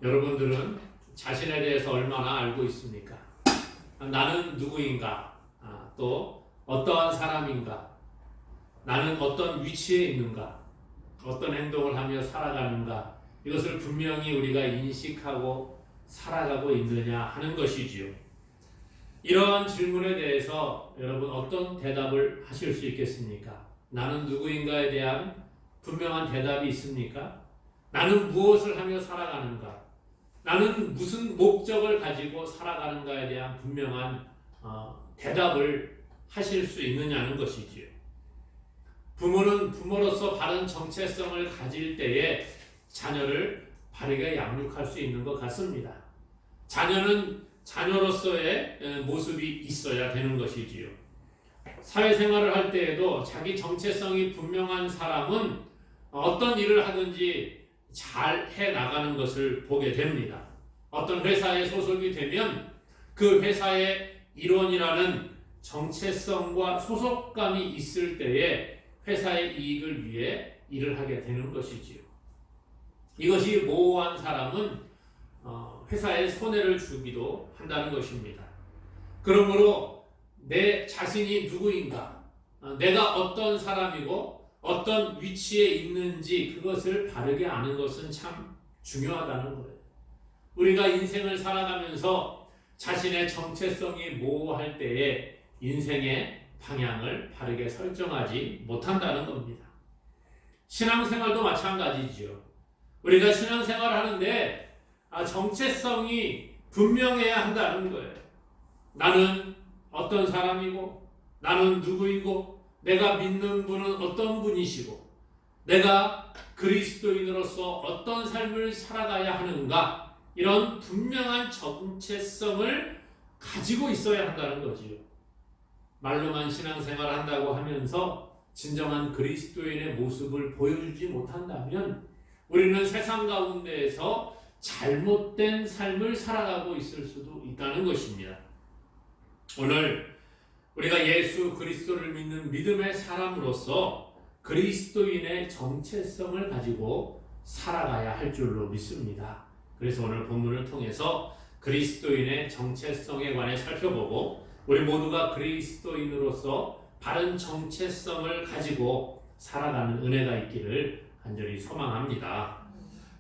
여러분들은 자신에 대해서 얼마나 알고 있습니까? 나는 누구인가? 또 어떠한 사람인가? 나는 어떤 위치에 있는가? 어떤 행동을 하며 살아가는가? 이것을 분명히 우리가 인식하고 살아가고 있느냐 하는 것이지요. 이러한 질문에 대해서 여러분 어떤 대답을 하실 수 있겠습니까? 나는 누구인가에 대한 분명한 대답이 있습니까? 나는 무엇을 하며 살아가는가? 나는 무슨 목적을 가지고 살아가는가에 대한 분명한 대답을 하실 수 있느냐는 것이지요. 부모는 부모로서 바른 정체성을 가질 때에 자녀를 바르게 양육할 수 있는 것 같습니다. 자녀는 자녀로서의 모습이 있어야 되는 것이지요. 사회생활을 할 때에도 자기 정체성이 분명한 사람은 어떤 일을 하든지 잘 해나가는 것을 보게 됩니다. 어떤 회사에 소속이 되면 그 회사의 일원이라는 정체성과 소속감이 있을 때에 회사의 이익을 위해 일을 하게 되는 것이지요. 이것이 모호한 사람은 회사에 손해를 주기도 한다는 것입니다. 그러므로 내 자신이 누구인가, 내가 어떤 사람이고 어떤 위치에 있는지 그것을 바르게 아는 것은 참 중요하다는 거예요. 우리가 인생을 살아가면서 자신의 정체성이 모호할 때에 인생의 방향을 바르게 설정하지 못한다는 겁니다. 신앙생활도 마찬가지지요. 우리가 신앙생활을 하는데 정체성이 분명해야 한다는 거예요. 나는 어떤 사람이고 나는 누구이고 내가 믿는 분은 어떤 분이시고 내가 그리스도인으로서 어떤 삶을 살아가야 하는가, 이런 분명한 정체성을 가지고 있어야 한다는 거지요. 말로만 신앙생활을 한다고 하면서 진정한 그리스도인의 모습을 보여주지 못한다면 우리는 세상 가운데에서 잘못된 삶을 살아가고 있을 수도 있다는 것입니다. 오늘 우리가 예수 그리스도를 믿는 믿음의 사람으로서 그리스도인의 정체성을 가지고 살아가야 할 줄로 믿습니다. 그래서 오늘 본문을 통해서 그리스도인의 정체성에 관해 살펴보고 우리 모두가 그리스도인으로서 바른 정체성을 가지고 살아가는 은혜가 있기를 간절히 소망합니다.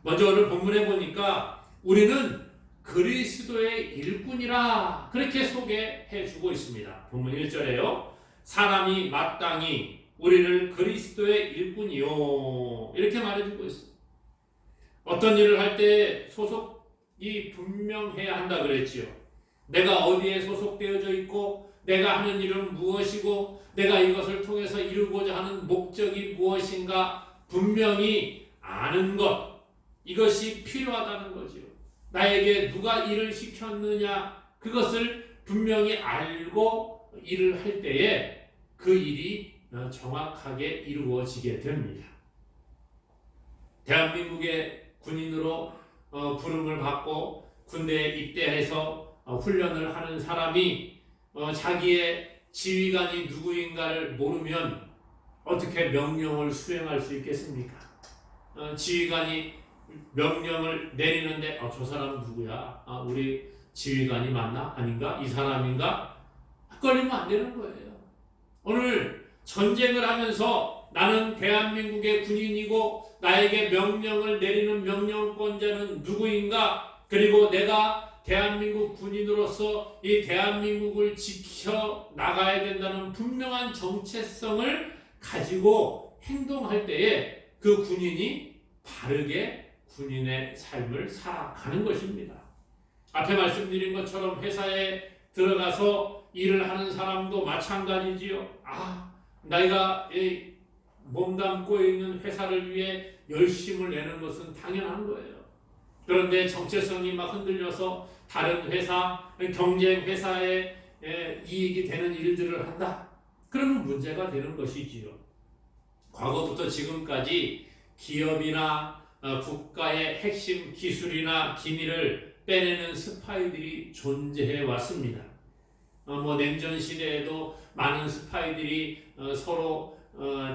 먼저 오늘 본문에 보니까 우리는 그리스도의 일꾼이라 그렇게 소개해 주고 있습니다. 본문 1절에요. 사람이 마땅히 우리를 그리스도의 일꾼이요, 이렇게 말해주고 있습니다. 어떤 일을 할 때 소속이 분명해야 한다 그랬지요. 내가 어디에 소속되어져 있고 내가 하는 일은 무엇이고 내가 이것을 통해서 이루고자 하는 목적이 무엇인가 분명히 아는 것, 이것이 필요하다는 거지요. 나에게 누가 일을 시켰느냐, 그것을 분명히 알고 일을 할 때에 그 일이 정확하게 이루어지게 됩니다. 대한민국의 군인으로 부름을 받고 군대에 입대해서 훈련을 하는 사람이 자기의 지휘관이 누구인가를 모르면 어떻게 명령을 수행할 수 있겠습니까? 지휘관이 명령을 내리는데 저 사람 누구야? 우리 지휘관이 맞나? 아닌가? 이 사람인가? 헷갈리면 안 되는 거예요. 오늘 전쟁을 하면서 나는 대한민국의 군인이고 나에게 명령을 내리는 명령권자는 누구인가? 그리고 내가 대한민국 군인으로서 이 대한민국을 지켜 나가야 된다는 분명한 정체성을 가지고 행동할 때에 그 군인이 바르게 군인의 삶을 살아가는 것입니다. 앞에 말씀드린 것처럼 회사에 들어가서 일을 하는 사람도 마찬가지지요. 내가 몸담고 있는 회사를 위해 열심을 내는 것은 당연한 거예요. 그런데 정체성이 막 흔들려서 다른 회사, 경쟁 회사에 이익이 되는 일들을 한다. 그러면 문제가 되는 것이지요. 과거부터 지금까지 기업이나 국가의 핵심 기술이나 기밀을 빼내는 스파이들이 존재해 왔습니다. 냉전 시대에도 많은 스파이들이 서로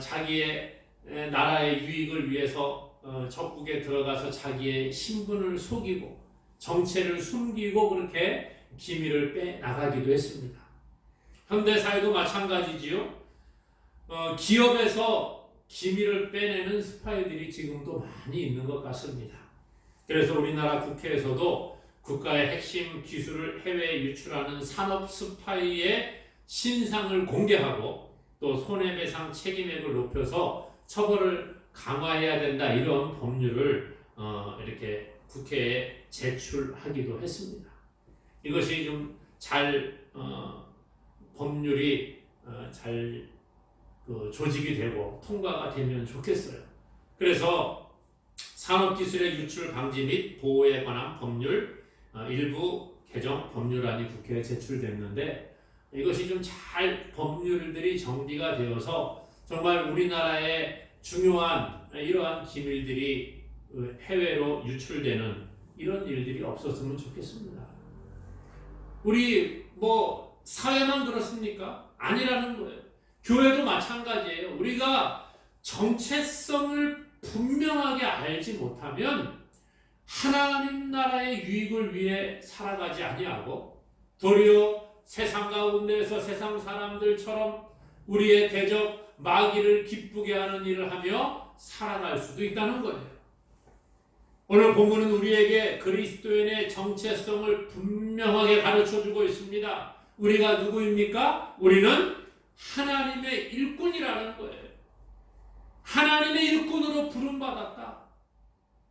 자기의 나라의 유익을 위해서 적국에 들어가서 자기의 신분을 속이고 정체를 숨기고 그렇게 기밀을 빼나가기도 했습니다. 현대사회도 마찬가지지요. 기업에서 기밀을 빼내는 스파이들이 지금도 많이 있는 것 같습니다. 그래서 우리나라 국회에서도 국가의 핵심 기술을 해외에 유출하는 산업 스파이의 신상을 공개하고 또 손해배상 책임액을 높여서 처벌을 강화해야 된다, 이런 법률을 이렇게 국회에 제출하기도 했습니다. 이것이 좀 잘 법률이 잘 조직이 되고 통과가 되면 좋겠어요. 그래서 산업기술의 유출 방지 및 보호에 관한 법률 일부 개정 법률안이 국회에 제출됐는데, 이것이 좀 잘 법률들이 정비가 되어서 정말 우리나라의 중요한 이러한 기밀들이 해외로 유출되는 이런 일들이 없었으면 좋겠습니다. 우리 사회만 그렇습니까? 아니라는 거예요. 교회도 마찬가지예요. 우리가 정체성을 분명하게 알지 못하면 하나님 나라의 유익을 위해 살아가지 아니하고 도리어 세상 가운데에서 세상 사람들처럼 우리의 대적 마귀를 기쁘게 하는 일을 하며 살아갈 수도 있다는 거예요. 오늘 본문은 우리에게 그리스도인의 정체성을 분명하게 가르쳐주고 있습니다. 우리가 누구입니까? 우리는 하나님의 일꾼이라는 거예요. 하나님의 일꾼으로 부름받았다.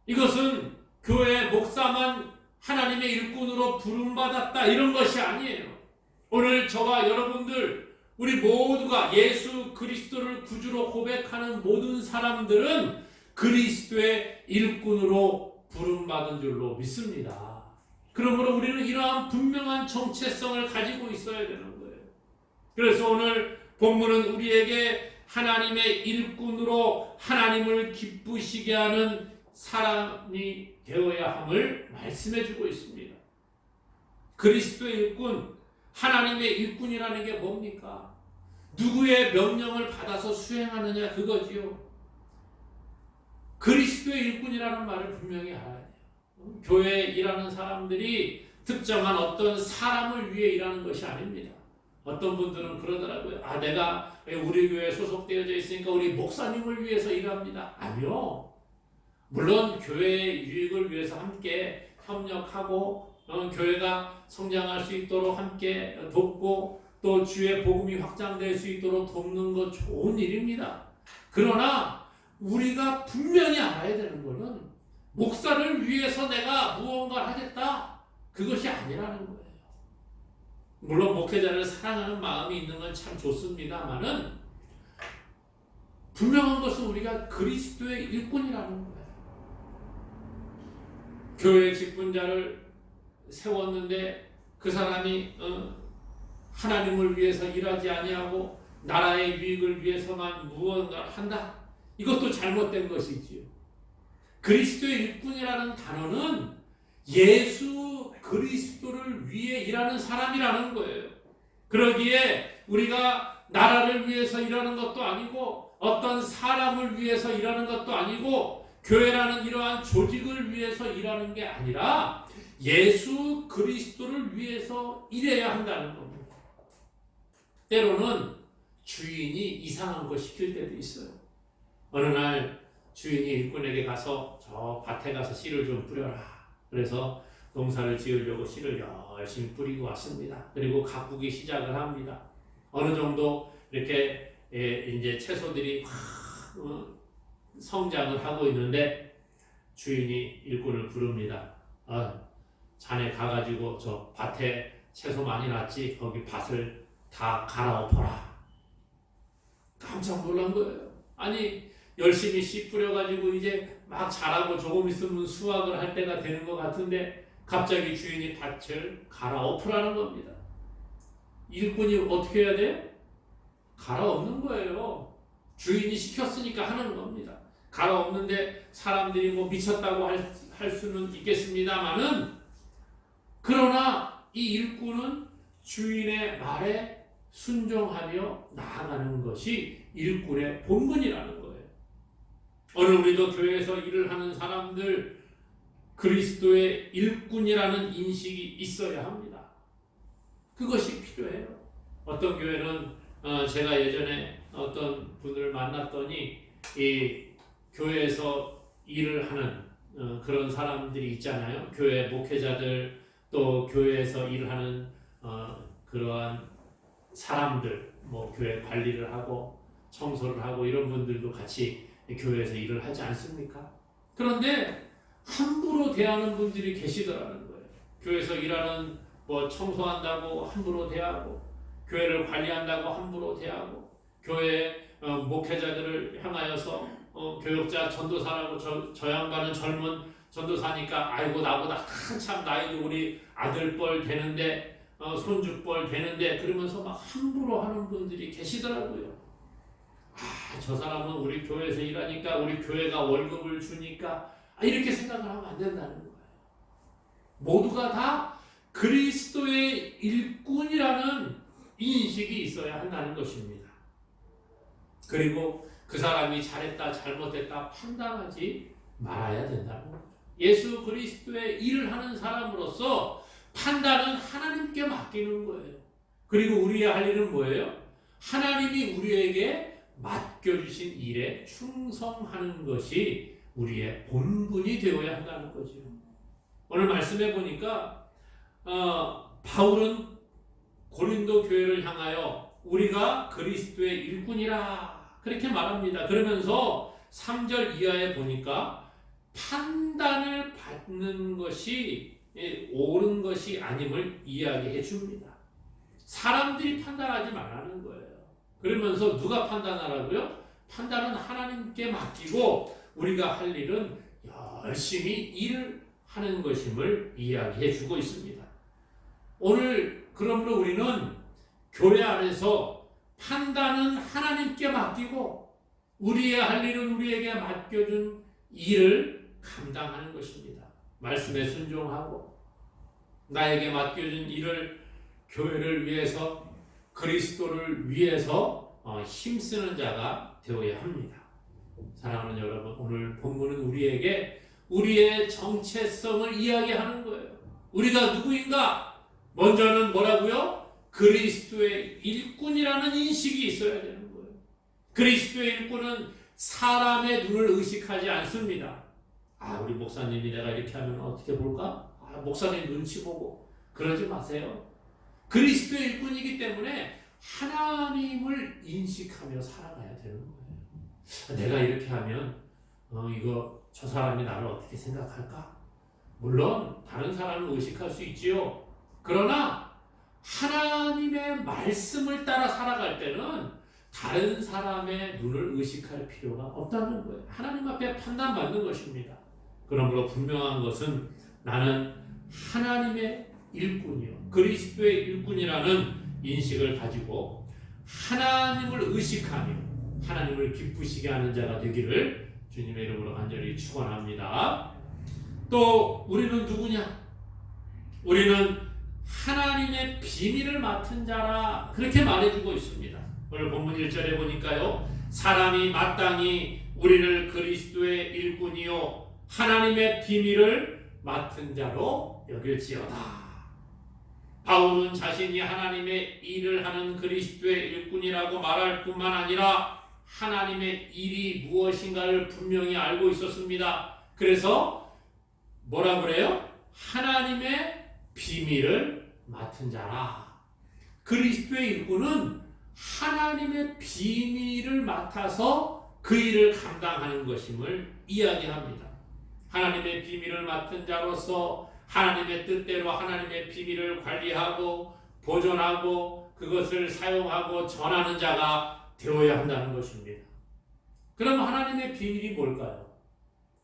이것은 교회 목사만 하나님의 일꾼으로 부름받았다, 이런 것이 아니에요. 오늘 저와 여러분들, 우리 모두가 예수 그리스도를 구주로 고백하는 모든 사람들은 그리스도의 일꾼으로 부름받은 줄로 믿습니다. 그러므로 우리는 이러한 분명한 정체성을 가지고 있어야 되는 거예요. 그래서 오늘 본문은 우리에게 하나님의 일꾼으로 하나님을 기쁘시게 하는 사람이 되어야 함을 말씀해 주고 있습니다. 그리스도의 일꾼, 하나님의 일꾼이라는 게 뭡니까? 누구의 명령을 받아서 수행하느냐, 그거지요. 그리스도의 일꾼이라는 말을 분명히 알아야 돼요. 교회에 일하는 사람들이 특정한 어떤 사람을 위해 일하는 것이 아닙니다. 어떤 분들은 그러더라고요. 내가 우리 교회에 소속되어져 있으니까 우리 목사님을 위해서 일합니다. 아니요. 물론 교회의 유익을 위해서 함께 협력하고 교회가 성장할 수 있도록 함께 돕고 또 주의 복음이 확장될 수 있도록 돕는 것 좋은 일입니다. 그러나 우리가 분명히 알아야 되는 것은 목사를 위해서 내가 무언가를 하겠다, 그것이 아니라는 거예요. 물론 목회자를 사랑하는 마음이 있는 건 참 좋습니다만은 분명한 것은 우리가 그리스도의 일꾼이라는 거예요. 교회 직분자를 세웠는데 그 사람이 하나님을 위해서 일하지 아니하고 나라의 유익을 위해서만 무언가를 한다, 이것도 잘못된 것이지요. 그리스도의 일꾼이라는 단어는 예수 그리스도를 위해 일하는 사람이라는 거예요. 그러기에 우리가 나라를 위해서 일하는 것도 아니고 어떤 사람을 위해서 일하는 것도 아니고 교회라는 이러한 조직을 위해서 일하는 게 아니라 예수 그리스도를 위해서 일해야 한다는 겁니다. 때로는 주인이 이상한 거 시킬 때도 있어요. 어느 날 주인이 일꾼에게 가서 저 밭에 가서 씨를 좀 뿌려라. 그래서 농사를 지으려고 씨를 열심히 뿌리고 왔습니다. 그리고 가꾸기 시작을 합니다. 어느 정도 이렇게 이제 채소들이 성장을 하고 있는데 주인이 일꾼을 부릅니다. 자네 가가지고 저 밭에 채소 많이 났지? 거기 밭을 다 갈아엎어라. 깜짝 놀란 거예요. 아니, 열심히 씨 뿌려가지고 이제 막 자라고 조금 있으면 수확을 할 때가 되는 것 같은데 갑자기 주인이 밭을 갈아엎으라는 겁니다. 일꾼이 어떻게 해야 돼? 갈아엎는 거예요. 주인이 시켰으니까 하는 겁니다. 갈아엎는데 사람들이 미쳤다고 할 수는 있겠습니다만은, 그러나 이 일꾼은 주인의 말에 순종하며 나아가는 것이 일꾼의 본분이라는 거예요. 오늘 우리도 교회에서 일을 하는 사람들 그리스도의 일꾼이라는 인식이 있어야 합니다. 그것이 필요해요. 어떤 교회는 제가 예전에 어떤 분을 만났더니 이 교회에서 일을 하는 그런 사람들이 있잖아요. 교회 목회자들 또 교회에서 일하는 그러한 사람들, 뭐 교회 관리를 하고 청소를 하고 이런 분들도 같이 교회에서 일을 하지 않습니까? 그런데 함부로 대하는 분들이 계시더라는 거예요. 교회에서 일하는 뭐 청소한다고 함부로 대하고 교회를 관리한다고 함부로 대하고 교회 목회자들을 향하여서 교역자 전도사라고 저 양반은 젊은 전도사니까 아이고 나보다 한참 나이도 우리 아들뻘 되는데 손주뻘 되는데 그러면서 막 함부로 하는 분들이 계시더라고요. 저 사람은 우리 교회에서 일하니까 우리 교회가 월급을 주니까 이렇게 생각을 하면 안 된다는 거예요. 모두가 다 그리스도의 일꾼이라는 인식이 있어야 한다는 것입니다. 그리고 그 사람이 잘했다 잘못했다 판단하지 말아야 된다는 거예요. 예수 그리스도의 일을 하는 사람으로서 판단은 하나님께 맡기는 거예요. 그리고 우리의 할 일은 뭐예요? 하나님이 우리에게 맡겨주신 일에 충성하는 것이 우리의 본분이 되어야 한다는 거죠. 오늘 말씀해 보니까 바울은 고린도 교회를 향하여 우리가 그리스도의 일꾼이라 그렇게 말합니다. 그러면서 3절 이하에 보니까 판단을 받는 것이 옳은 것이 아님을 이야기해 줍니다. 사람들이 판단하지 말라는 거예요. 그러면서 누가 판단하라고요? 판단은 하나님께 맡기고 우리가 할 일은 열심히 일을 하는 것임을 이야기해 주고 있습니다. 오늘 그러므로 우리는 교회 안에서 판단은 하나님께 맡기고 우리의 할 일은 우리에게 맡겨준 일을 감당하는 것입니다. 말씀에 순종하고 나에게 맡겨준 일을 교회를 위해서 그리스도를 위해서 힘쓰는 자가 되어야 합니다. 사랑하는 여러분, 오늘 본문은 우리에게 우리의 정체성을 이야기하는 거예요. 우리가 누구인가? 먼저는 뭐라고요? 그리스도의 일꾼이라는 인식이 있어야 되는 거예요. 그리스도의 일꾼은 사람의 눈을 의식하지 않습니다. 우리 목사님이 내가 이렇게 하면 어떻게 볼까? 목사님 눈치 보고 그러지 마세요. 그리스도의 일꾼이기 때문에 하나님을 인식하며 살아가야 되는 거예요. 내가 이렇게 하면 저 사람이 나를 어떻게 생각할까? 물론 다른 사람을 의식할 수 있지요. 그러나 하나님의 말씀을 따라 살아갈 때는 다른 사람의 눈을 의식할 필요가 없다는 거예요. 하나님 앞에 판단받는 것입니다. 그러므로 분명한 것은 나는 하나님의 일꾼이요, 그리스도의 일꾼이라는 인식을 가지고 하나님을 의식하며 하나님을 기쁘시게 하는 자가 되기를 주님의 이름으로 간절히 축원합니다. 또 우리는 누구냐? 우리는 하나님의 비밀을 맡은 자라 그렇게 말해주고 있습니다. 오늘 본문 1절에 보니까요, 사람이 마땅히 우리를 그리스도의 일꾼이요 하나님의 비밀을 맡은 자로 여길지어다. 바울은 자신이 하나님의 일을 하는 그리스도의 일꾼이라고 말할 뿐만 아니라 하나님의 일이 무엇인가를 분명히 알고 있었습니다. 그래서 뭐라 그래요? 하나님의 비밀을 맡은 자라. 그리스도의 일꾼은 하나님의 비밀을 맡아서 그 일을 감당하는 것임을 이야기합니다. 하나님의 비밀을 맡은 자로서 하나님의 뜻대로 하나님의 비밀을 관리하고 보존하고 그것을 사용하고 전하는 자가 되어야 한다는 것입니다. 그럼 하나님의 비밀이 뭘까요?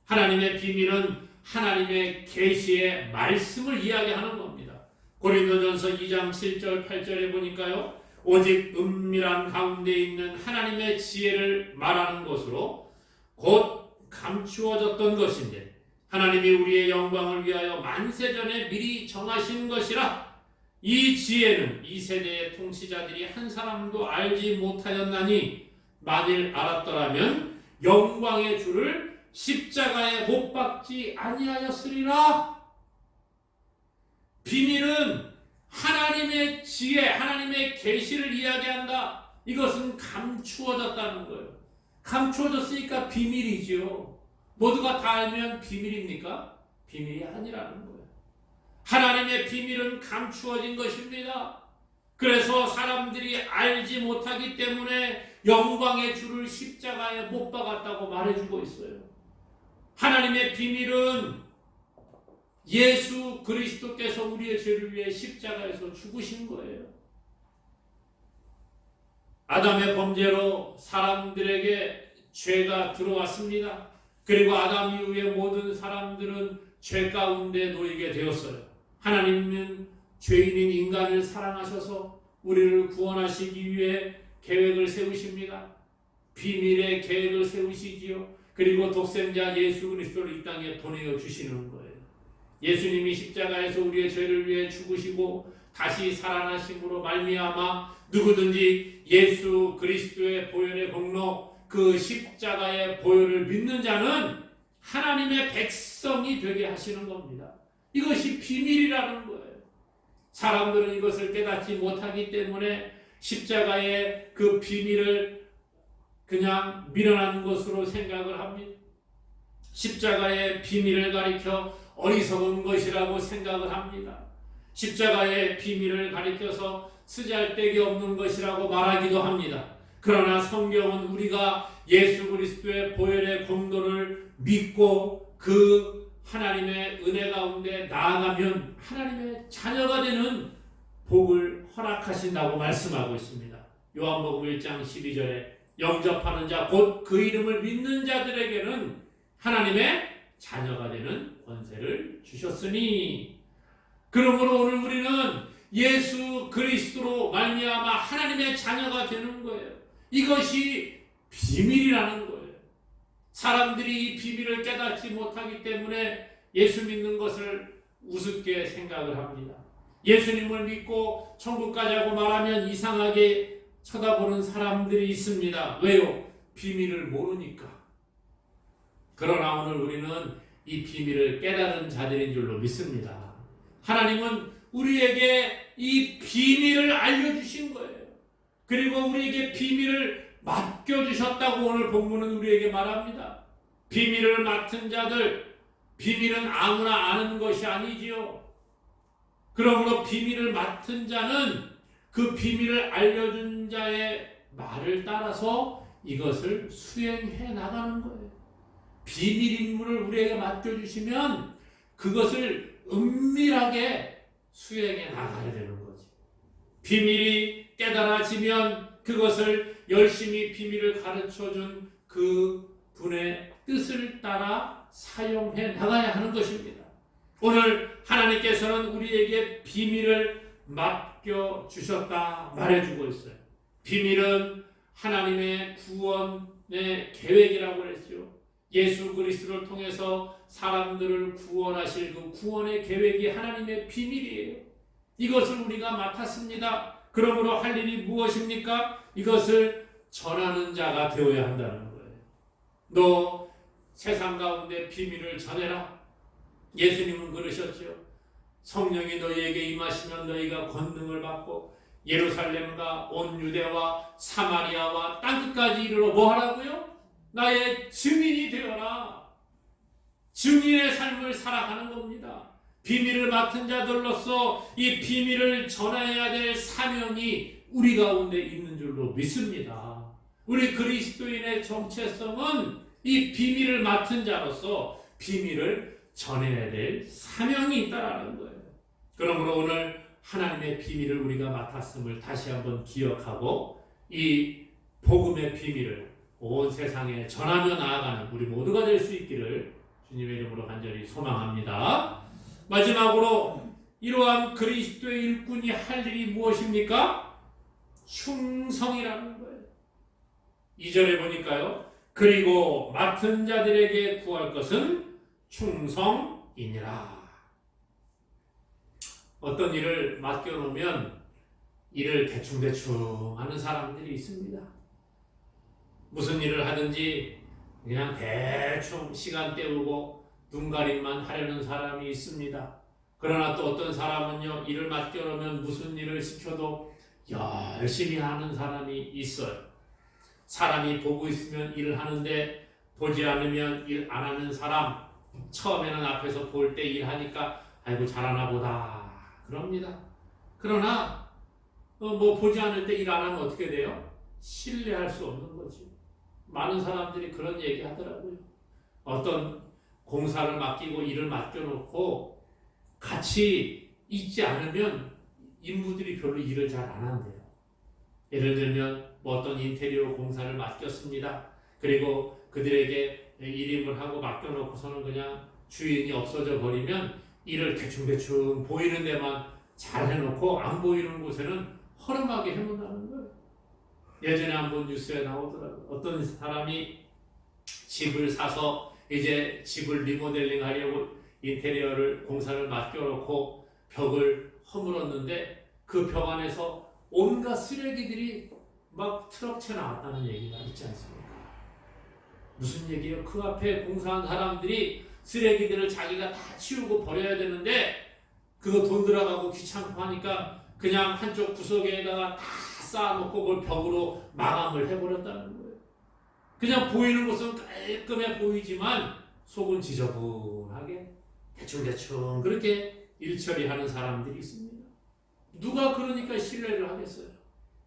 하나님의 비밀은 하나님의 계시의 말씀을 이야기하는 겁니다. 고린도전서 2장 7절 8절에 보니까요, 오직 은밀한 가운데 있는 하나님의 지혜를 말하는 것으로 곧 감추어졌던 것인데 하나님이 우리의 영광을 위하여 만세전에 미리 정하신 것이라. 이 지혜는 이 세대의 통치자들이 한 사람도 알지 못하였나니 만일 알았더라면 영광의 주를 십자가에 못 박지 아니하였으리라. 비밀은 하나님의 지혜, 하나님의 계시를 이야기한다. 이것은 감추어졌다는 거예요. 감추어졌으니까 비밀이지요. 모두가 다 알면 비밀입니까? 비밀이 아니라는 거예요. 하나님의 비밀은 감추어진 것입니다. 그래서 사람들이 알지 못하기 때문에 영광의 주를 십자가에 못 박았다고 말해주고 있어요. 하나님의 비밀은 예수 그리스도께서 우리의 죄를 위해 십자가에서 죽으신 거예요. 아담의 범죄로 사람들에게 죄가 들어왔습니다. 그리고 아담 이후에 모든 사람들은 죄 가운데 놓이게 되었어요. 하나님은 죄인인 인간을 사랑하셔서 우리를 구원하시기 위해 계획을 세우십니다. 비밀의 계획을 세우시지요. 그리고 독생자 예수 그리스도를 이 땅에 보내어 주시는 거예요. 예수님이 십자가에서 우리의 죄를 위해 죽으시고 다시 살아나심으로 말미암아 누구든지 예수 그리스도의 보혈의 공로, 그 십자가의 보혈을 믿는 자는 하나님의 백성이 되게 하시는 겁니다. 이것이 비밀이라는 거예요. 사람들은 이것을 깨닫지 못하기 때문에 십자가의 그 비밀을 그냥 미련한 것으로 생각을 합니다. 십자가의 비밀을 가리켜 어리석은 것이라고 생각을 합니다. 십자가의 비밀을 가리켜서 쓰잘데기 없는 것이라고 말하기도 합니다. 그러나 성경은 우리가 예수 그리스도의 보혈의 공로를 믿고 그 하나님의 은혜 가운데 나아가면 하나님의 자녀가 되는 복을 허락하신다고 말씀하고 있습니다. 요한복음 1장 12절에 영접하는 자 곧 그 이름을 믿는 자들에게는 하나님의 자녀가 되는 권세를 주셨으니, 그러므로 오늘 우리는 예수 그리스도로 말미암아 하나님의 자녀가 되는 거예요. 이것이 비밀이라는 거예요. 사람들이 이 비밀을 깨닫지 못하기 때문에 예수 믿는 것을 우습게 생각을 합니다. 예수님을 믿고 천국 가자고 말하면 이상하게 쳐다보는 사람들이 있습니다. 왜요? 비밀을 모르니까. 그러나 오늘 우리는 이 비밀을 깨달은 자들인 줄로 믿습니다. 하나님은 우리에게 이 비밀을 알려주신 거예요. 그리고 우리에게 비밀을 맡겨주셨다고 오늘 본문은 우리에게 말합니다. 비밀을 맡은 자들, 비밀은 아무나 아는 것이 아니지요. 그러므로 비밀을 맡은 자는 그 비밀을 알려준 자의 말을 따라서 이것을 수행해 나가는 거예요. 비밀 임무를 우리에게 맡겨주시면 그것을 은밀하게 수행해 나가야 되는 거지. 비밀이 깨달아지면 그것을 열심히 비밀을 가르쳐준 그 분의 뜻을 따라 사용해 나가야 하는 것입니다. 오늘 하나님께서는 우리에게 비밀을 맡겨주셨다 말해주고 있어요. 비밀은 하나님의 구원의 계획이라고 그랬죠. 예수 그리스도를 통해서 사람들을 구원하실 그 구원의 계획이 하나님의 비밀이에요. 이것을 우리가 맡았습니다. 그러므로 할 일이 무엇입니까? 이것을 전하는 자가 되어야 한다는 거예요. 너 세상 가운데 비밀을 전해라. 예수님은 그러셨죠. 성령이 너희에게 임하시면 너희가 권능을 받고 예루살렘과 온 유대와 사마리아와 땅끝까지 이르러 뭐 하라고요? 나의 증인이 되어라. 증인의 삶을 살아가는 겁니다. 비밀을 맡은 자들로서 이 비밀을 전해야 될 사명이 우리 가운데 있는 줄로 믿습니다. 우리 그리스도인의 정체성은 이 비밀을 맡은 자로서 비밀을 전해야 될 사명이 있다라는 거예요. 그러므로 오늘 하나님의 비밀을 우리가 맡았음을 다시 한번 기억하고 이 복음의 비밀을 온 세상에 전하며 나아가는 우리 모두가 될 수 있기를 주님의 이름으로 간절히 소망합니다. 마지막으로 이러한 그리스도의 일꾼이 할 일이 무엇입니까? 충성이라는 거예요. 2절에 보니까요. 그리고 맡은 자들에게 구할 것은 충성이니라. 어떤 일을 맡겨놓으면 일을 대충대충 하는 사람들이 있습니다. 무슨 일을 하든지 그냥 대충 시간 때우고 눈가림만 하려는 사람이 있습니다. 그러나 또 어떤 사람은요, 일을 맡겨놓으면 무슨 일을 시켜도 열심히 하는 사람이 있어요. 사람이 보고 있으면 일을 하는데 보지 않으면 일 안 하는 사람, 처음에는 앞에서 볼 때 일하니까 아이고 잘하나 보다 그럽니다. 그러나 뭐 보지 않을 때 일 안 하면 어떻게 돼요? 신뢰할 수 없는 거지. 많은 사람들이 그런 얘기 하더라고요. 어떤 공사를 맡기고 일을 맡겨놓고 같이 있지 않으면 인부들이 별로 일을 잘 안 한대요. 예를 들면 뭐 어떤 인테리어 공사를 맡겼습니다. 그리고 그들에게 일임을 하고 맡겨놓고서는 그냥 주인이 없어져 버리면 일을 대충대충 보이는 데만 잘 해놓고 안 보이는 곳에는 허름하게 해놓는다는 거예요. 예전에 한번 뉴스에 나오더라고요. 어떤 사람이 집을 사서 이제 집을 리모델링 하려고 인테리어를 공사를 맡겨놓고 벽을 허물었는데 그 벽 안에서 온갖 쓰레기들이 막 트럭채 나왔다는 얘기가 있지 않습니까? 무슨 얘기예요? 그 앞에 공사한 사람들이 쓰레기들을 자기가 다 치우고 버려야 되는데 그거 돈 들어가고 귀찮고 하니까 그냥 한쪽 구석에다가 다 쌓아놓고 그걸 벽으로 마감을 해버렸다는 거예요. 그냥 보이는 것은 깔끔해 보이지만 속은 지저분하게 대충대충 그렇게 일 처리하는 사람들이 있습니다. 누가 그러니까 신뢰를 하겠어요?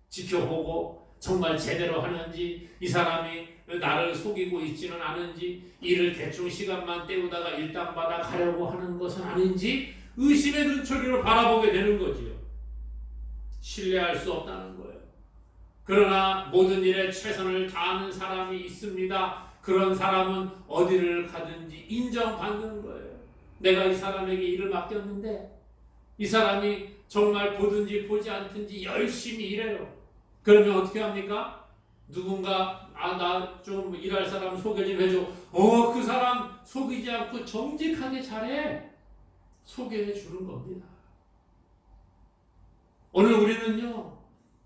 지켜보고 정말 제대로 하는지, 이 사람이 나를 속이고 있지는 않은지, 일을 대충 시간만 때우다가 일당받아 가려고 하는 것은 아닌지 의심의 눈초리로 바라보게 되는 거지요. 신뢰할 수 없다는 거예요. 그러나 모든 일에 최선을 다하는 사람이 있습니다. 그런 사람은 어디를 가든지 인정받는 거예요. 내가 이 사람에게 일을 맡겼는데 이 사람이 정말 보든지 보지 않든지 열심히 일해요. 그러면 어떻게 합니까? 누군가 나 좀 일할 사람 소개 좀 해줘. 그 사람 속이지 않고 정직하게 잘해. 소개해 주는 겁니다. 오늘 우리는요,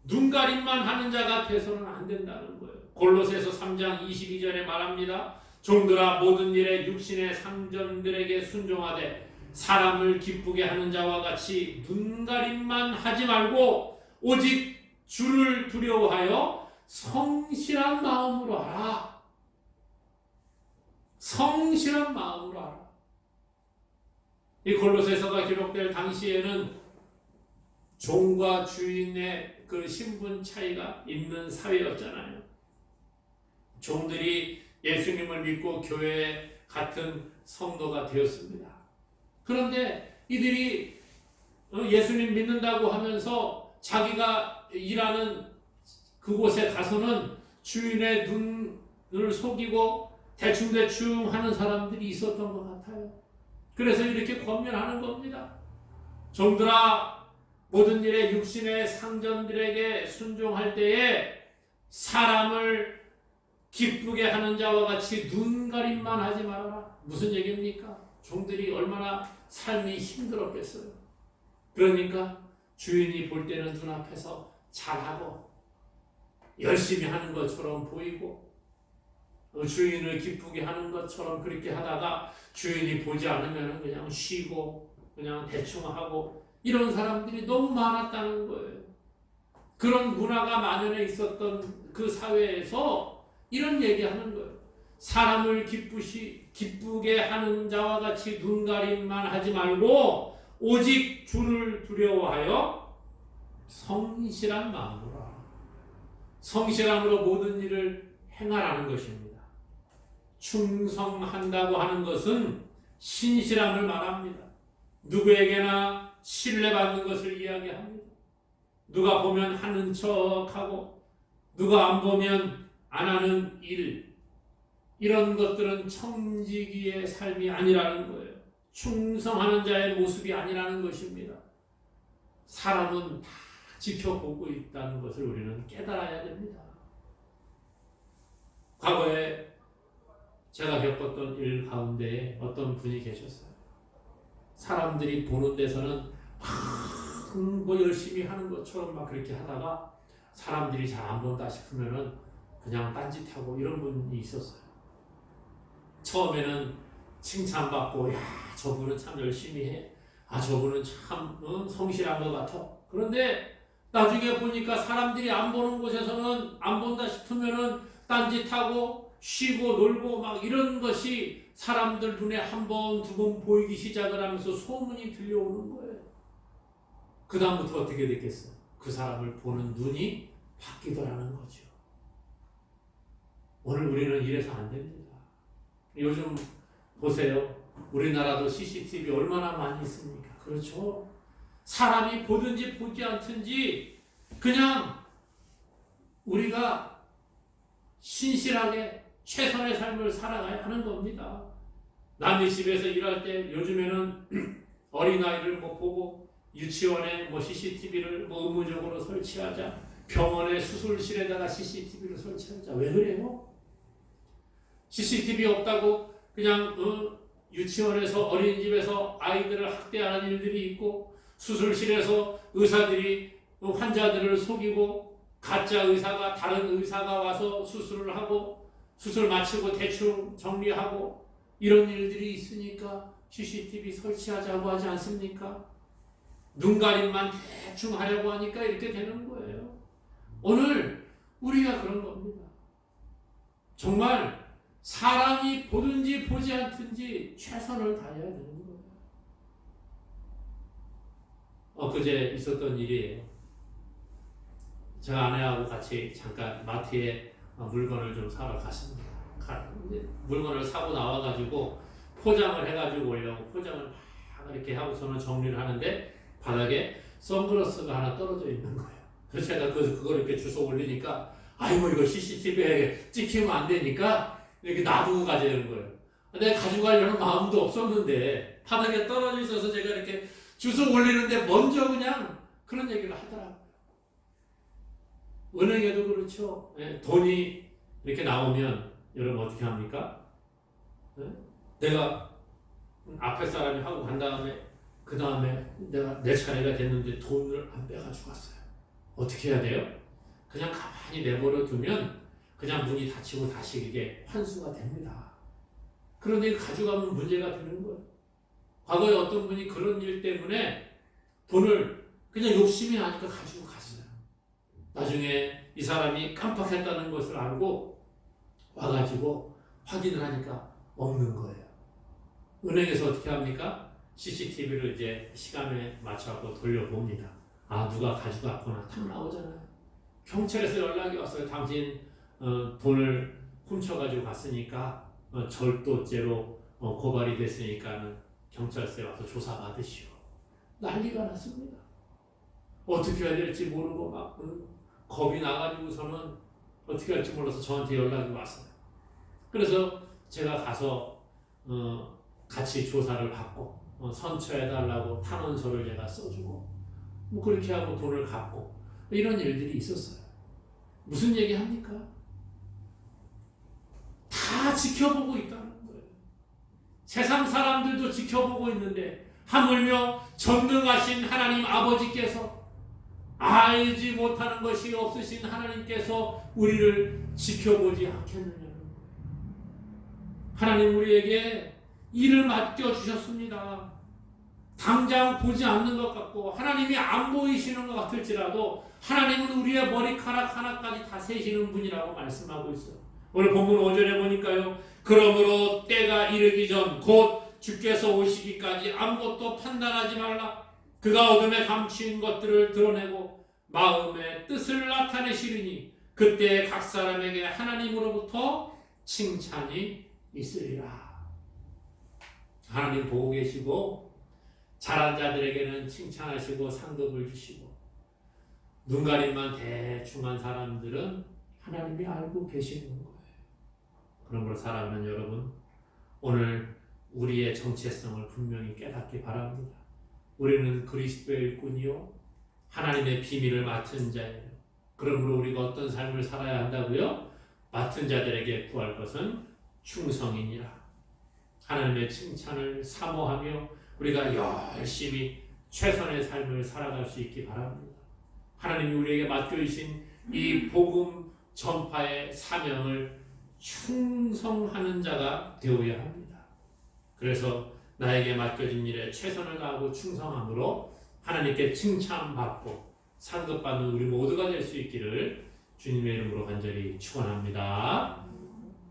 눈가림만 하는 자가 돼서는 안 된다는 거예요. 골로새서 3장 22절에 말합니다. 종들아 모든 일에 육신의 상전들에게 순종하되 사람을 기쁘게 하는 자와 같이 눈가림만 하지 말고 오직 주를 두려워하여 성실한 마음으로 하라. 성실한 마음으로 하라. 이 골로새서가 기록될 당시에는 종과 주인의 그 신분 차이가 있는 사회였잖아요. 종들이 예수님을 믿고 교회에 같은 성도가 되었습니다. 그런데 이들이 예수님 믿는다고 하면서 자기가 일하는 그곳에 가서는 주인의 눈을 속이고 대충대충 하는 사람들이 있었던 것 같아요. 그래서 이렇게 권면하는 겁니다. 종들아 모든 일에 육신의 상전들에게 순종할 때에 사람을 기쁘게 하는 자와 같이 눈가림만 하지 말아라. 무슨 얘기입니까? 종들이 얼마나 삶이 힘들었겠어요. 그러니까 주인이 볼 때는 눈앞에서 잘하고 열심히 하는 것처럼 보이고 주인을 기쁘게 하는 것처럼 그렇게 하다가 주인이 보지 않으면 그냥 쉬고 그냥 대충 하고 이런 사람들이 너무 많았다는 거예요. 그런 문화가 만연해 있었던 그 사회에서 이런 얘기하는 거예요. 사람을 기쁘게 하는 자와 같이 눈가림만 하지 말고 오직 주를 두려워하여 성실한 마음으로 하라. 성실함으로 모든 일을 행하라는 것입니다. 충성한다고 하는 것은 신실함을 말합니다. 누구에게나 신뢰받는 것을 이야기합니다. 누가 보면 하는 척하고 누가 안 보면 안 하는 일, 이런 것들은 청지기의 삶이 아니라는 거예요. 충성하는 자의 모습이 아니라는 것입니다. 사람은 다 지켜보고 있다는 것을 우리는 깨달아야 됩니다. 과거에 제가 겪었던 일 가운데 어떤 분이 계셨어요. 사람들이 보는 데서는 뭐 열심히 하는 것처럼 막 그렇게 하다가 사람들이 잘 안 본다 싶으면은 그냥 딴짓하고 이런 분이 있었어요. 처음에는 칭찬받고, 야, 저분은 참 열심히 해. 아, 저분은 참 성실한 것 같아. 그런데 나중에 보니까 사람들이 안 보는 곳에서는 안 본다 싶으면은 딴짓하고 쉬고 놀고 막 이런 것이 사람들 눈에 한 번, 두 번 보이기 시작을 하면서 소문이 들려오는 거예요. 그 다음부터 어떻게 됐겠어요? 그 사람을 보는 눈이 바뀌더라는 거죠. 오늘 우리는 이래서 안 됩니다. 요즘 보세요. 우리나라도 CCTV 얼마나 많이 있습니까? 그렇죠? 사람이 보든지 보지 않든지 그냥 우리가 신실하게 최선의 삶을 살아가야 하는 겁니다. 남의 집에서 일할 때 요즘에는 어린아이를 보고 유치원에 CCTV를 의무적으로 설치하자, 병원의 수술실에다가 CCTV를 설치하자. 왜 그래요? CCTV 없다고 그냥 유치원에서 어린이집에서 아이들을 학대하는 일들이 있고, 수술실에서 의사들이 환자들을 속이고, 가짜 의사가 다른 의사가 와서 수술을 하고 수술 마치고 대충 정리하고, 이런 일들이 있으니까 CCTV 설치하자고 하지 않습니까? 눈가림만 대충 하려고 하니까 이렇게 되는 거예요. 오늘 우리가 그런 겁니다. 정말 사람이 보든지 보지 않든지 최선을 다해야 되는 거예요. 엊그제 있었던 일이에요. 저 아내하고 같이 잠깐 마트에 물건을 좀 사러 갔습니다. 물건을 사고 나와가지고 포장을 해가지고 오려고 포장을 막 이렇게 하고서는 정리를 하는데 바닥에 선글라스가 하나 떨어져 있는 거예요. 그래서 제가 그걸 이렇게 주워 올리니까, 아이고 이거 CCTV에 찍히면 안 되니까 이렇게 놔두고 가자는 거예요. 내가 가져가려는 마음도 없었는데 바닥에 떨어져 있어서 제가 이렇게 주워 올리는데 먼저 그냥 그런 얘기를 하더라고요. 은행에도 그렇죠. 돈이 이렇게 나오면 여러분 어떻게 합니까? 내가 앞에 사람이 하고 간 다음에 그 다음에 내가 내 차례가 됐는데 돈을 안 빼가지고 왔어요. 어떻게 해야 돼요? 그냥 가만히 내버려 두면 그냥 문이 닫히고 다시 이게 환수가 됩니다. 그런데 가져가면 문제가 되는 거예요. 과거에 어떤 분이 그런 일 때문에 돈을 그냥 욕심이 나니까 가지고 갔어요. 나중에 이 사람이 깜빡했다는 것을 알고 와가지고 확인을 하니까 없는 거예요. 은행에서 어떻게 합니까? CCTV를 이제 시간에 맞춰서 돌려봅니다. 아, 누가 가져갔구나. 딱 나오잖아요. 경찰에서 연락이 왔어요. 당신 돈을 훔쳐가지고 갔으니까 절도죄로 고발이 됐으니까는 경찰서에 와서 조사받으시오. 난리가 났습니다. 어떻게 해야 될지 모르고 막 겁이 나가지고서는 어떻게 할지 몰라서 저한테 연락이 왔어요. 그래서 제가 가서 같이 조사를 받고 선처해달라고 탄원서를 제가 써주고 그렇게 하고 돈을 갚고 이런 일들이 있었어요. 무슨 얘기 합니까? 다 지켜보고 있다는 거예요. 세상 사람들도 지켜보고 있는데 하물며 전능하신 하나님 아버지께서, 알지 못하는 것이 없으신 하나님께서 우리를 지켜보지 않겠느냐는 거예요. 하나님 우리에게 일을 맡겨주셨습니다. 당장 보지 않는 것 같고 하나님이 안 보이시는 것 같을지라도 하나님은 우리의 머리카락 하나까지 다 세시는 분이라고 말씀하고 있어요. 오늘 본문 5절에 보니까요. 그러므로 때가 이르기 전 곧 주께서 오시기까지 아무것도 판단하지 말라. 그가 어둠에 감추인 것들을 드러내고 마음의 뜻을 나타내시리니 그때 각 사람에게 하나님으로부터 칭찬이 있으리라. 하나님 보고 계시고 잘한 자들에게는 칭찬하시고 상급을 주시고 눈가림만 대충한 사람들은 하나님이 알고 계시는 거예요. 그런 걸 살아가는 여러분, 오늘 우리의 정체성을 분명히 깨닫기 바랍니다. 우리는 그리스도의 일꾼이요 하나님의 비밀을 맡은 자예요. 그러므로 우리가 어떤 삶을 살아야 한다고요? 맡은 자들에게 구할 것은 충성이니라. 하나님의 칭찬을 사모하며 우리가 열심히 최선의 삶을 살아갈 수 있기 바랍니다. 하나님이 우리에게 맡겨주신 이 복음 전파의 사명을 충성하는 자가 되어야 합니다. 그래서 나에게 맡겨진 일에 최선을 다하고 충성함으로 하나님께 칭찬받고 상급받는 우리 모두가 될 수 있기를 주님의 이름으로 간절히 축원합니다.